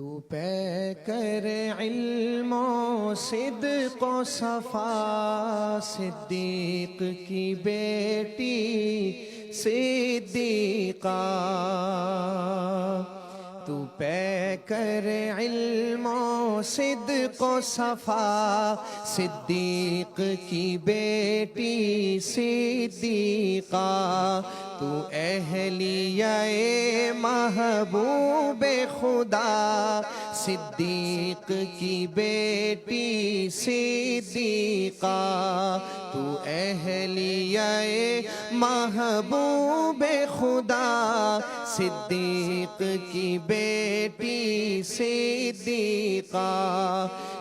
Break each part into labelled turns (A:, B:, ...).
A: تو پے کر علم و صدق و صفا، صدیق کی بیٹی صدیقہ. تو پے کر علم و صدق و صفا، صدیق کی بیٹی صدیقہ. تو اہلیہ محبوب خدا، صدیق کی بیٹی صدیقہ. تو اہلیہ محبوب خدا، صدیق کی بیٹی صدیقہ.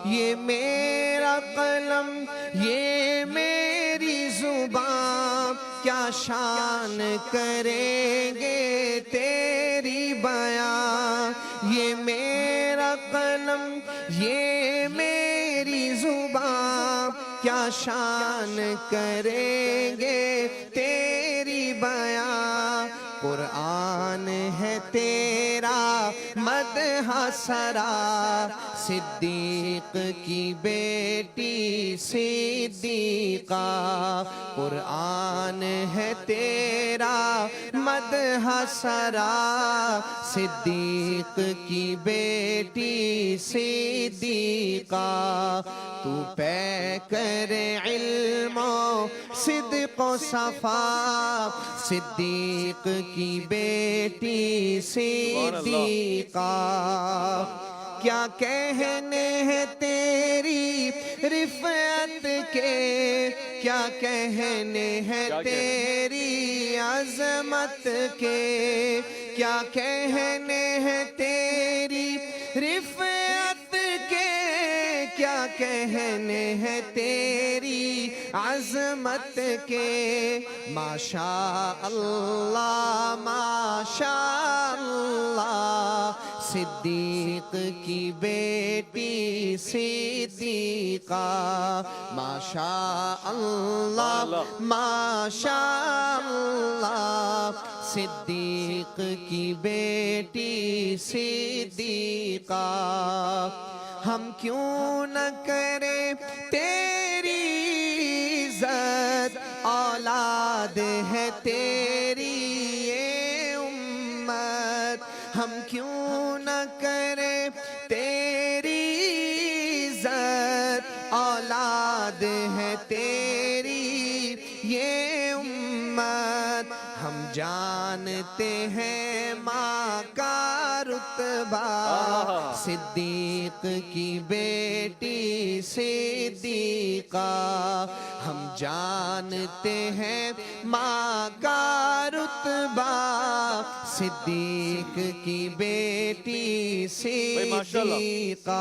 A: یہ میرا قلم، یہ میری زبان، کیا شان کریں گے تیری بیان. یہ میرا قلم، یہ میری زبان، کیا شان کریں گے تیری بیان. قرآن ہے تیرا مدح سرا، صدیق کی بیٹی صدیقہ. قرآن ہے تیرا مدح سرا، صدیق کی بیٹی صدیقہ. تو پے کر علم و صدق و صفا، صدیق کی بیٹی صدیقہ. کیا کہنے ہیں تیری رفعت کے، کیا کہنے ہیں تیری عظمت کے. کیا کہنے ہیں تیری رفعت کے، کیا کہنے ہیں تیری عظمت کے. ماشاء اللہ ماشاء اللہ، صدیق کی بیٹی صدیقہ. ماشاء اللہ ماشاء اللہ، صدیق کی بیٹی صدیقہ. ہم کیوں نہ کریں تیری عزت، اولاد ہے تیری یہ امت. ہم کیوں نہ کریں تیری عزت، اولاد ہے تیری یہ امت. ہم جانتے ہیں ماں کا رتبہ، صدیق کی بیٹی صدیقہ. ہم جانتے ہیں ماں کا رتبہ، صدیق کی بیٹی صدیقہ.